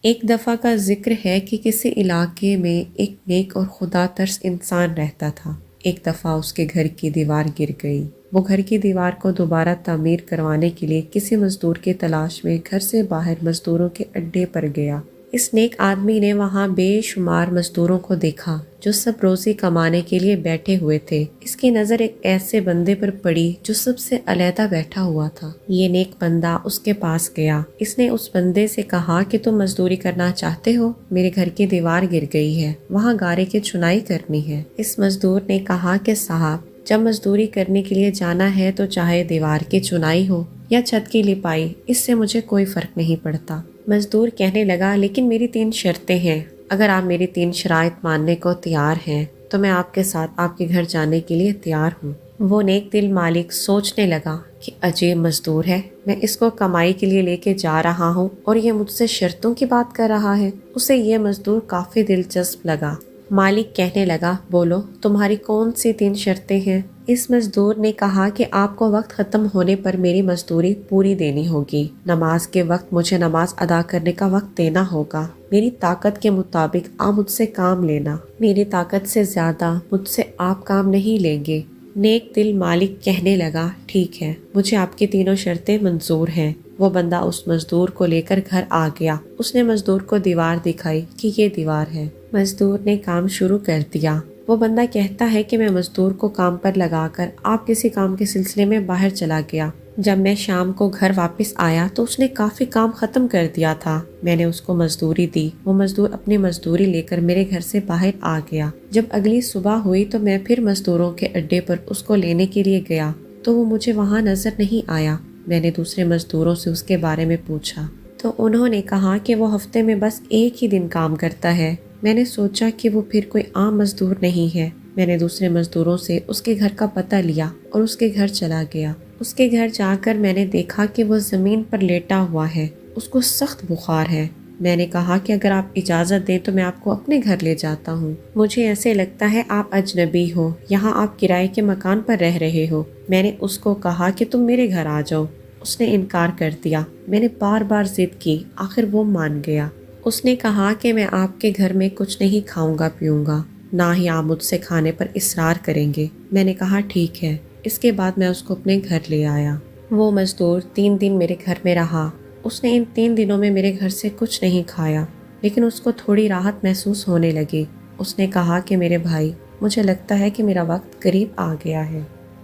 ایک دفعہ کا ذکر ہے کہ کسی علاقے میں ایک نیک اور خدا ترس انسان رہتا تھا۔ ایک دفعہ اس کے گھر کی دیوار گر گئی۔ وہ گھر کی دیوار کو دوبارہ تعمیر کروانے کے لیے کسی مزدور کی تلاش میں گھر سے باہر مزدوروں کے اڈے پر گیا۔ اس نیک آدمی نے وہاں بے شمار مزدوروں کو دیکھا جو سب روزی کمانے کے لیے بیٹھے ہوئے تھے۔ اس کی نظر ایک ایسے بندے پر پڑی جو سب سے علیحدہ بیٹھا ہوا تھا۔ یہ نیک بندہ اس کے پاس گیا۔ اس نے اس بندے سے کہا کہ تم مزدوری کرنا چاہتے ہو؟ میرے گھر کی دیوار گر گئی ہے، وہاں گارے کی چنائی کرنی ہے۔ اس مزدور نے کہا کہ صاحب، جب مزدوری کرنے کے لیے جانا ہے تو چاہے دیوار کی چنائی ہو یا چھت کی لپائی، اس سے مجھے کوئی فرق نہیں پڑتا۔ مزدور کہنے لگا، لیکن میری 3 شرطیں ہیں۔ اگر آپ میری 3 شرائط ماننے کو تیار ہیں تو میں آپ کے ساتھ آپ کے گھر جانے کے لیے تیار ہوں۔ وہ نیک دل مالک سوچنے لگا کہ عجیب مزدور ہے، میں اس کو کمائی کے لیے لے کے جا رہا ہوں اور یہ مجھ سے شرطوں کی بات کر رہا ہے۔ اسے یہ مزدور کافی دلچسپ لگا۔ مالک کہنے لگا، بولو تمہاری کون سی 3 شرطیں ہیں؟ اس مزدور نے کہا کہ آپ کو وقت ختم ہونے پر میری مزدوری پوری دینی ہوگی۔ نماز کے وقت مجھے نماز ادا کرنے کا وقت دینا ہوگا۔ میری طاقت کے مطابق آپ مجھ سے کام لینا۔ میری طاقت سے زیادہ مجھ سے آپ کام نہیں لیں گے۔ نیک دل مالک کہنے لگا، ٹھیک ہے، مجھے آپ کی تینوں شرطیں منظور ہیں۔ وہ بندہ اس مزدور کو لے کر گھر آ گیا۔ اس نے مزدور کو دیوار دکھائی کہ یہ دیوار ہے۔ مزدور نے کام شروع کر دیا۔ وہ بندہ کہتا ہے کہ میں مزدور کو کام پر لگا کر آپ کسی کام کے سلسلے میں باہر چلا گیا۔ جب میں شام کو گھر واپس آیا تو اس نے کافی کام ختم کر دیا تھا۔ میں نے اس کو مزدوری دی۔ وہ مزدور اپنی مزدوری لے کر میرے گھر سے باہر آ گیا۔ جب اگلی صبح ہوئی تو میں پھر مزدوروں کے اڈے پر اس کو لینے کے لیے گیا تو وہ مجھے وہاں نظر نہیں آیا۔ میں نے دوسرے مزدوروں سے اس کے بارے میں پوچھا تو انہوں نے کہا کہ وہ ہفتے میں بس ایک ہی دن کام کرتا ہے۔ میں نے سوچا کہ وہ پھر کوئی عام مزدور نہیں ہے۔ میں نے دوسرے مزدوروں سے اس کے گھر کا پتہ لیا اور اس کے گھر چلا گیا۔ اس کے گھر جا کر میں نے دیکھا کہ وہ زمین پر لیٹا ہوا ہے، اس کو سخت بخار ہے۔ میں نے کہا کہ اگر آپ اجازت دیں تو میں آپ کو اپنے گھر لے جاتا ہوں۔ مجھے ایسے لگتا ہے آپ اجنبی ہو، یہاں آپ کرائے کے مکان پر رہ رہے ہو۔ میں نے اس کو کہا کہ تم میرے گھر آ جاؤ۔ اس نے انکار کر دیا۔ میں نے بار بار ضد کی، آخر وہ مان گیا۔ اس نے کہا کہ میں آپ کے گھر میں کچھ نہیں کھاؤں گا پیوں گا، نہ ہی آپ مجھ سے کھانے پر اصرار کریں گے۔ میں نے کہا ٹھیک ہے۔ اس کے بعد میں اس کو اپنے گھر لے آیا۔ وہ مزدور 3 دن میرے گھر میں رہا۔ اس نے ان 3 دنوں میں میرے گھر سے کچھ نہیں کھایا، لیکن اس کو تھوڑی راحت محسوس ہونے لگی۔ اس نے کہا کہ میرے بھائی، مجھے لگتا ہے کہ میرا وقت قریب آ گیا ہے۔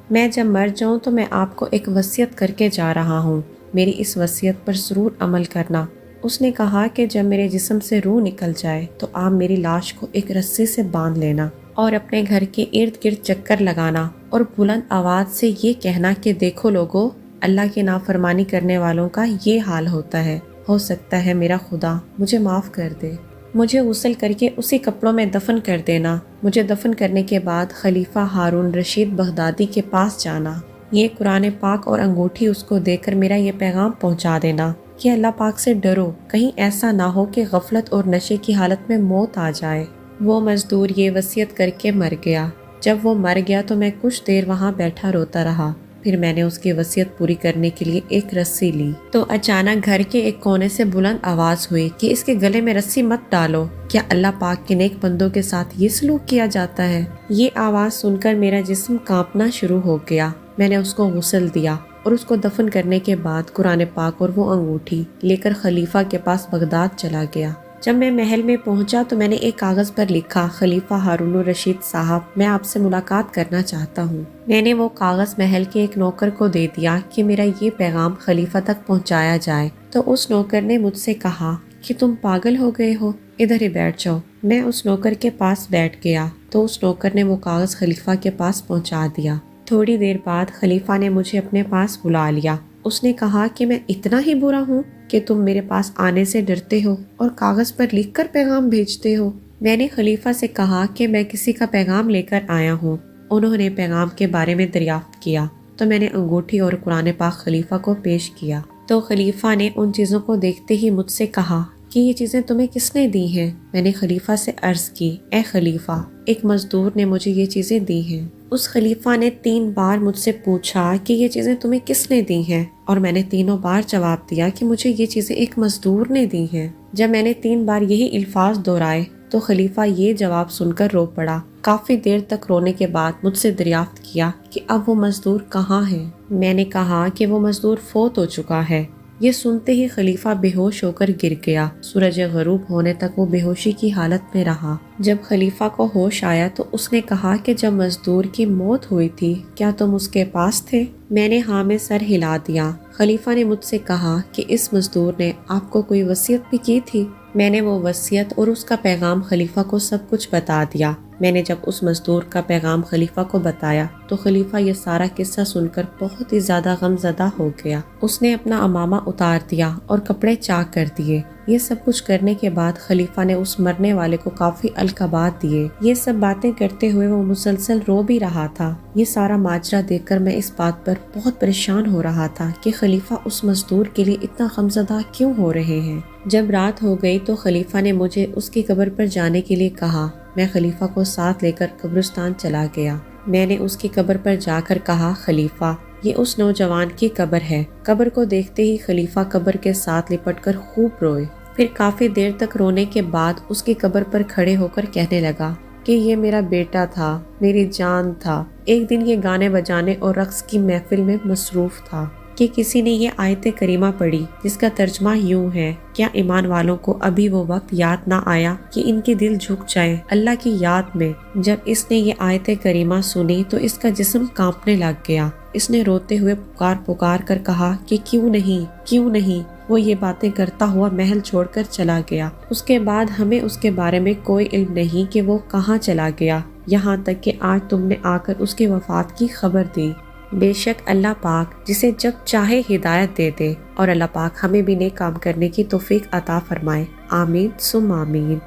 میں جب مر جاؤں تو میں آپ کو ایک وصیت کر کے جا رہا ہوں، میری اس وصیت پر ضرور عمل کرنا۔ اس نے کہا کہ جب میرے جسم سے روح نکل جائے تو آپ میری لاش کو ایک رسی سے باندھ لینا اور اپنے گھر کے ارد گرد چکر لگانا اور بلند آواز سے یہ کہنا کہ دیکھو لوگو، اللہ کی نافرمانی کرنے والوں کا یہ حال ہوتا ہے۔ ہو سکتا ہے میرا خدا مجھے معاف کر دے۔ مجھے غسل کر کے اسی کپڑوں میں دفن کر دینا۔ مجھے دفن کرنے کے بعد خلیفہ ہارون رشید بغدادی کے پاس جانا۔ یہ قرآن پاک اور انگوٹھی اس کو دے کر میرا یہ پیغام پہنچا دینا کہ اللہ پاک سے ڈرو، کہیں ایسا نہ ہو کہ غفلت اور نشے کی حالت میں موت آ جائے۔ وہ مزدور یہ وصیت کر کے مر گیا۔ جب وہ مر گیا تو میں کچھ دیر وہاں بیٹھا روتا رہا۔ پھر میں نے اس کی وصیت پوری کرنے کے لیے ایک رسی لی تو اچانک گھر کے ایک کونے سے بلند آواز ہوئی کہ اس کے گلے میں رسی مت ڈالو، کیا اللہ پاک کے نیک بندوں کے ساتھ یہ سلوک کیا جاتا ہے؟ یہ آواز سن کر میرا جسم کانپنا شروع ہو گیا۔ میں نے اس کو غسل دیا اور اس کو دفن کرنے کے بعد قرآن پاک اور وہ انگوٹھی لے کر خلیفہ کے پاس بغداد چلا گیا۔ جب میں محل میں پہنچا تو میں نے ایک کاغذ پر لکھا، خلیفہ ہارون الرشید صاحب، میں آپ سے ملاقات کرنا چاہتا ہوں۔ میں نے وہ کاغذ محل کے ایک نوکر کو دے دیا کہ میرا یہ پیغام خلیفہ تک پہنچایا جائے، تو اس نوکر نے مجھ سے کہا کہ تم پاگل ہو گئے ہو، ادھر ہی بیٹھ جاؤ۔ میں اس نوکر کے پاس بیٹھ گیا تو اس نوکر نے وہ کاغذ خلیفہ کے پاس پہنچا دیا۔ تھوڑی دیر بعد خلیفہ نے مجھے اپنے پاس بلا لیا۔ اس نے کہا کہ میں اتنا ہی برا ہوں کہ تم میرے پاس آنے سے ڈرتے ہو اور کاغذ پر لکھ کر پیغام بھیجتے ہو۔ میں نے خلیفہ سے کہا کہ میں کسی کا پیغام لے کر آیا ہوں۔ انہوں نے پیغام کے بارے میں دریافت کیا تو میں نے انگوٹھی اور قرآن پاک خلیفہ کو پیش کیا تو خلیفہ نے ان چیزوں کو دیکھتے ہی مجھ سے کہا کہ یہ چیزیں تمہیں کس نے دی ہیں؟ میں نے خلیفہ سے عرض کی، اے خلیفہ، ایک مزدور نے مجھے یہ چیزیں دی ہیں۔ اس خلیفہ نے 3 بار مجھ سے پوچھا کہ یہ چیزیں تمہیں کس نے دی ہیں، اور میں نے تینوں بار جواب دیا کہ مجھے یہ چیزیں ایک مزدور نے دی ہیں۔ جب میں نے 3 بار یہی الفاظ دہرائے تو خلیفہ یہ جواب سن کر رو پڑا۔ کافی دیر تک رونے کے بعد مجھ سے دریافت کیا کہ اب وہ مزدور کہاں ہے؟ میں نے کہا کہ وہ مزدور فوت ہو چکا ہے۔ یہ سنتے ہی خلیفہ بے ہوش ہو کر گر گیا۔ سورج غروب ہونے تک وہ بے ہوشی کی حالت میں رہا۔ جب خلیفہ کو ہوش آیا تو اس نے کہا کہ جب مزدور کی موت ہوئی تھی کیا تم اس کے پاس تھے؟ میں نے ہاں میں سر ہلا دیا۔ خلیفہ نے مجھ سے کہا کہ اس مزدور نے آپ کو کوئی وصیت بھی کی تھی؟ میں نے وہ وصیت اور اس کا پیغام خلیفہ کو سب کچھ بتا دیا۔ میں نے جب اس مزدور کا پیغام خلیفہ کو بتایا تو خلیفہ یہ سارا قصہ سن کر بہت ہی زیادہ غم زدہ ہو گیا۔ اس نے اپنا عمامہ اتار دیا اور کپڑے چاک کر دیے۔ یہ سب کچھ کرنے کے بعد خلیفہ نے اس مرنے والے کو کافی القابات دیے۔ یہ سب باتیں کرتے ہوئے وہ مسلسل رو بھی رہا تھا۔ یہ سارا ماجرا دیکھ کر میں اس بات پر بہت پریشان ہو رہا تھا کہ خلیفہ اس مزدور کے لیے اتنا غمزدہ کیوں ہو رہے ہیں۔ جب رات ہو گئی تو خلیفہ نے مجھے اس کی قبر پر جانے کے لیے کہا۔ میں خلیفہ کو ساتھ لے کر قبرستان چلا گیا۔ میں نے اس کی قبر پر جا کر کہا، خلیفہ یہ اس نوجوان کی قبر ہے۔ قبر کو دیکھتے ہی خلیفہ قبر کے ساتھ لپٹ کر خوب روئے۔ پھر کافی دیر تک رونے کے بعد اس کی قبر پر کھڑے ہو کر کہنے لگا کہ یہ میرا بیٹا تھا، میری جان تھا۔ ایک دن یہ گانے بجانے اور رقص کی محفل میں مصروف تھا کہ کسی نے یہ آیت کریمہ پڑھی جس کا ترجمہ یوں ہے، کیا ایمان والوں کو ابھی وہ وقت یاد نہ آیا کہ ان کے دل جھک جائیں اللہ کی یاد میں؟ جب اس نے یہ آیت کریمہ سنی تو اس کا جسم کانپنے لگ گیا۔ اس نے روتے ہوئے پکار کر کہا کہ کیوں نہیں۔ وہ یہ باتیں کرتا ہوا محل چھوڑ کر چلا گیا۔ اس کے بعد ہمیں اس کے بارے میں کوئی علم نہیں کہ وہ کہاں چلا گیا، یہاں تک کہ آج تم نے آ کر اس کی وفات کی خبر دی۔ بے شک اللہ پاک جسے جب چاہے ہدایت دے دے، اور اللہ پاک ہمیں بھی نیک کام کرنے کی توفیق عطا فرمائے۔ آمین ثم آمین۔